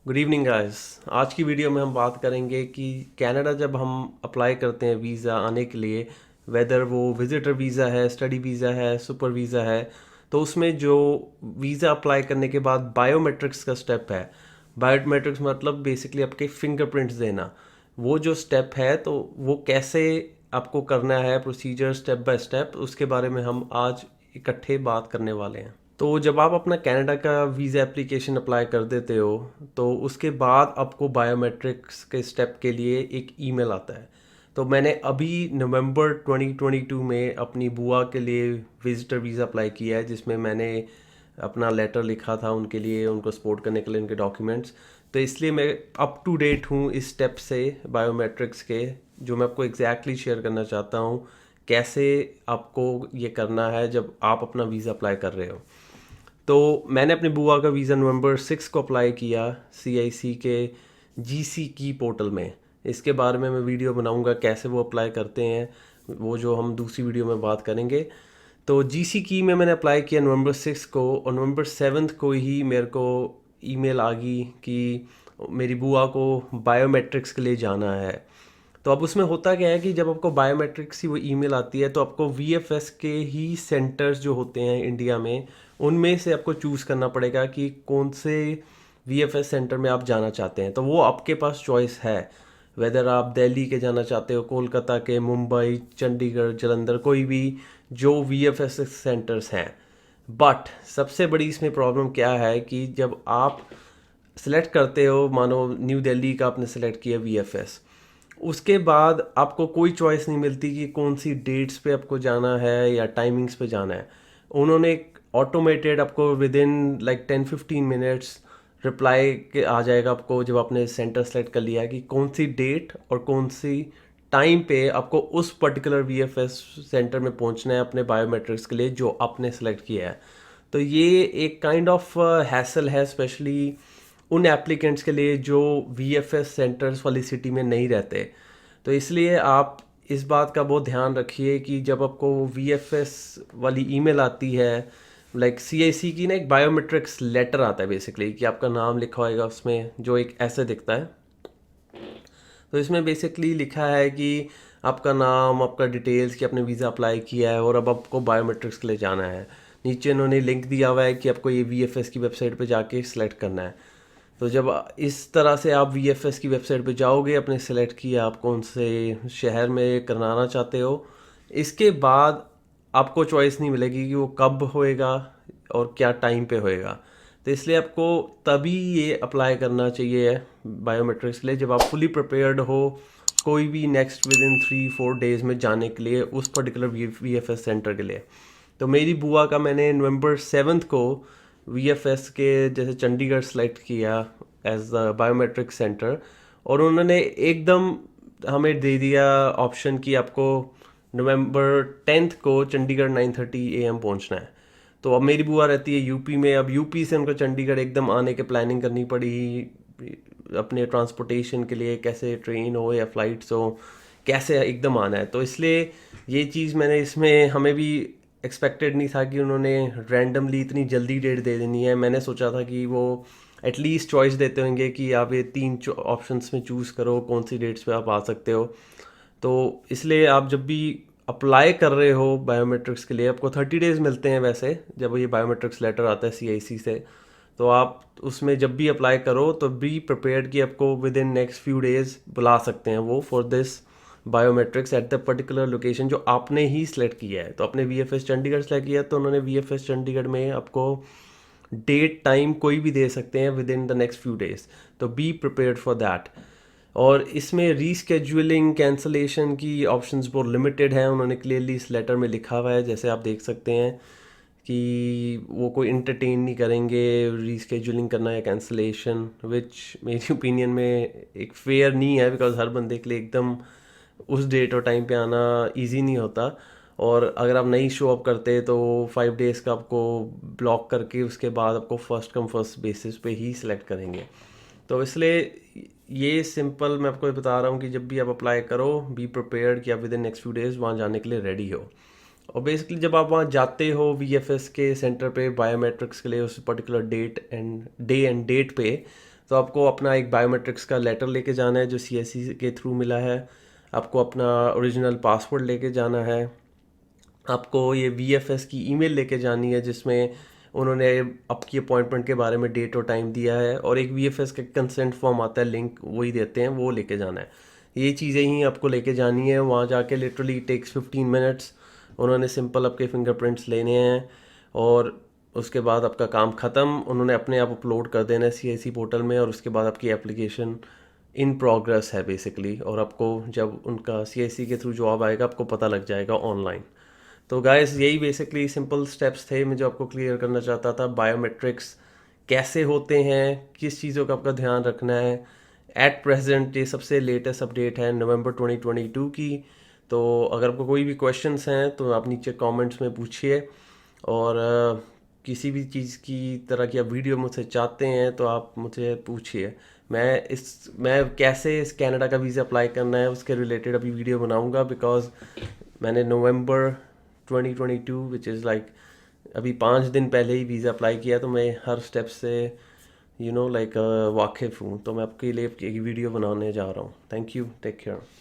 Good evening guys. आज की video में हम बात करेंगे कि कनाडा जब हम अप्लाई करते हैं वीज़ा आने के लिए, वेदर वो विजिटर वीज़ा है, स्टडी वीज़ा है, सुपर वीज़ा है, तो उसमें जो वीज़ा अप्लाई करने के बाद बायोमेट्रिक्स का स्टेप है। बायोमेट्रिक्स मतलब बेसिकली आपके फिंगरप्रिंट्स देना। वो जो स्टेप है तो वो कैसे आपको करना है, प्रोसीजर स्टेप बाय स्टेप, उसके बारे में हम आज इकट्ठे बात करने वाले हैं। तो जब आप अपना कनाडा का वीज़ा एप्लीकेशन अप्लाई कर देते हो तो उसके बाद आपको बायोमेट्रिक्स के स्टेप के लिए एक ईमेल आता है। तो मैंने अभी नवंबर 2022 में अपनी बुआ के लिए विजिटर वीज़ा अप्लाई किया है, जिसमें मैंने अपना लेटर लिखा था उनके लिए, उनको सपोर्ट करने के लिए उनके डॉक्यूमेंट्स। तो इसलिए मैं अप टू डेट हूँ इस स्टेप से बायोमेट्रिक्स के, जो मैं आपको एग्जैक्टली शेयर करना चाहता हूँ कैसे आपको ये करना है जब आप अपना वीज़ा अप्लाई कर रहे हो। तो मैंने अपनी बुआ का वीज़ा नवंबर 6 को अप्लाई किया CIC के GC की पोर्टल में। इसके बारे में मैं वीडियो बनाऊंगा कैसे वो अप्लाई करते हैं, वो जो हम दूसरी वीडियो में बात करेंगे। तो GC की में मैंने अप्लाई किया नवंबर 6 को, और नवंबर 7 को ही मेरे को ईमेल आ गई कि मेरी बुआ को बायोमेट्रिक्स के लिए जाना है। तो अब उसमें होता क्या है कि जब आपको बायोमेट्रिक्स की वो ईमेल आती है तो आपको VFS के ही सेंटर्स जो होते हैं इंडिया में, उनमें से आपको चूज़ करना पड़ेगा कि कौन से VFS सेंटर में आप जाना चाहते हैं। तो वो आपके पास चॉइस है, वेदर आप दिल्ली के जाना चाहते हो, कोलकाता के, मुंबई, चंडीगढ़, जालंधर, कोई भी जो VFS सेंटर्स हैं। बट सबसे बड़ी इसमें प्रॉब्लम क्या है कि जब आप सेलेक्ट करते हो, मानो न्यू दिल्ली का आपने सेलेक्ट किया VFS, उसके बाद आपको कोई चॉइस नहीं मिलती कि कौन सी डेट्स पे आपको जाना है या टाइमिंग्स पे जाना है। उन्होंने एक ऑटोमेटेड आपको with in like 10-15 minutes reply के आ जाएगा आपको, जब आपने सेंटर सेलेक्ट कर लिया है कि कौन सी डेट और कौन सी टाइम पे आपको उस पर्टिकुलर VFS सेंटर में पहुंचना है अपने बायोमेट्रिक्स के लिए जो आपने सेलेक्ट किया है। तो ये एक काइंड ऑफ हैसल है, स्पेशली उन एप्लीकेंट्स के लिए जो VFS सेंटर्स वाली सिटी में नहीं रहते। तो इसलिए आप इस बात का बहुत ध्यान रखिए कि जब आपको VFS वाली ईमेल आती है, लाइक CIC की ना एक बायोमेट्रिक्स लेटर आता है बेसिकली, कि आपका नाम लिखा होएगा उसमें, जो एक ऐसे दिखता है। तो इसमें बेसिकली लिखा है कि आपका नाम, आपका डिटेल्स, कि आपने वीज़ा अप्लाई किया है और अब आपको बायोमेट्रिक्स के लिए जाना है। नीचे इन्होंने लिंक दिया हुआ है कि आपको ये VFS की वेबसाइट पे जाके सिलेक्ट करना है। तो जब इस तरह से आप VFS की वेबसाइट पे जाओगे, अपने सेलेक्ट किया आप कौन से शहर में करवाना चाहते हो, इसके बाद आपको चॉइस नहीं मिलेगी कि वो कब होएगा और क्या टाइम पे होएगा। तो इसलिए आपको तभी ये अप्लाई करना चाहिए बायोमेट्रिक्स के लिए जब आप फुली प्रिपेयर्ड हो, कोई भी नेक्स्ट विद इन 3-4 डेज में जाने के लिए उस पर्टिकुलर VFS सेंटर के लिए। तो मेरी बुआ का मैंने नवंबर 7 को VFS के जैसे चंडीगढ़ सेलेक्ट किया एज द बायोमेट्रिक सेंटर, और उन्होंने एकदम हमें दे दिया ऑप्शन कि आपको नवंबर 10 को चंडीगढ़ 9:30 AM पहुंचना है। तो अब मेरी बुआ रहती है यूपी में, अब यूपी से उनको चंडीगढ़ एकदम आने के प्लानिंग करनी पड़ी अपने ट्रांसपोर्टेशन के लिए, कैसे ट्रेन हो या फ्लाइट्स हो, कैसे एकदम आना है। तो इसलिए ये चीज़ मैंने इसमें हमें भी एक्सपेक्टेड नहीं था कि उन्होंने रैंडमली इतनी जल्दी डेट दे देनी है। मैंने सोचा था कि वो एटलीस्ट चॉइस देते होंगे कि आप ये 3 ऑप्शंस में चूज़ करो कौन सी डेट्स पे आप आ सकते हो। तो इसलिए आप जब भी अप्लाई कर रहे हो बायोमेट्रिक्स के लिए, आपको 30 डेज़ मिलते हैं वैसे, जब ये बायोमेट्रिक्स लेटर आता है CIC से। तो आप उसमें जब भी अप्लाई करो तो बी प्रिपेयर्ड कि आपको with in next few days बुला सकते हैं वो for this biometrics at the particular location जो आपने ही सिलेक्ट किया है। तो आपने VFS चंडीगढ़ सेलेक्ट किया तो उन्होंने VFS चंडीगढ़ में आपको डेट टाइम कोई भी दे सकते हैं with in the next few days. तो बी प्रिपेयर्ड फॉर दैट। और इसमें रीस्केड्यूलिंग, कैंसलेशन की ऑप्शंस बहुत लिमिटेड हैं, उन्होंने क्लियरली इस लेटर में लिखा हुआ है, जैसे आप देख सकते हैं कि वो कोई इंटरटेन नहीं करेंगे रीस्केड्यूलिंग करना या कैंसलेशन, विच मेरी ओपिनियन में एक फेयर नहीं है, बिकॉज हर बंदे के लिए एकदम उस डेट और टाइम पे आना इजी नहीं होता। और अगर आप नहीं शो अप करते तो 5 डेज़ का आपको ब्लॉक करके उसके बाद आपको फर्स्ट कम फर्स्ट बेसिस पे ही सिलेक्ट करेंगे। तो इसलिए ये सिंपल मैं आपको बता रहा हूँ कि जब भी आप अप्लाई करो, बी प्रिपेयर्ड कि आप with in next few days वहाँ जाने के लिए रेडी हो। और बेसिकली जब आप वहाँ जाते हो VFS के सेंटर पे बायोमेट्रिक्स के लिए, उस particular date and day and date पे, तो आपको अपना एक बायोमेट्रिक्स का लेटर लेके जाना है जो CSC के थ्रू मिला है। आपको अपना ओरिजिनल पासपोर्ट लेके जाना है। आपको ये VFS की ईमेल लेके जानी है जिसमें उन्होंने आपकी अपॉइंटमेंट के बारे में डेट और टाइम दिया है, और एक VFS का कंसेंट फॉर्म आता है, लिंक वही देते हैं, वो लेके जाना है। ये चीज़ें ही आपको लेके जानी है। वहाँ जाके लिटरली टेक्स 15 मिनट्स। उन्होंने सिंपल आपके फिंगरप्रिंट्स लेने हैं और उसके बाद आपका काम ख़त्म। उन्होंने अपने आप अपलोड कर देना है CIC पोर्टल में, और उसके बाद आपकी एप्लीकेशन इन प्रोग्रेस है बेसिकली। और आपको जब उनका CIC के थ्रू जॉब आएगा आपको पता लग जाएगा ऑनलाइन। तो गाइस यही बेसिकली सिंपल स्टेप्स थे मैं जो आपको क्लियर करना चाहता था। बायोमेट्रिक्स कैसे होते हैं, किस चीज़ों का आपका ध्यान रखना है। एट प्रेजेंट ये सबसे लेटेस्ट अपडेट है नवंबर 2022 की। तो अगर आपको कोई भी क्वेश्चंस हैं तो आप नीचे कमेंट्स में पूछिए, और किसी भी चीज़ की तरह की आप वीडियो मुझसे चाहते हैं तो आप मुझे पूछिए। मैं कैसे इस कनाडा का वीज़ा अप्लाई करना है उसके रिलेटेड अभी वीडियो बनाऊंगा, बिकॉज मैंने नवंबर 2022 विच इज़ लाइक अभी 5 दिन पहले ही वीज़ा अप्लाई किया, तो मैं हर स्टेप से लाइक वाकिफ़ हूँ। तो मैं आपके लिए एक वीडियो बनाने जा रहा हूँ। Thank you, take care.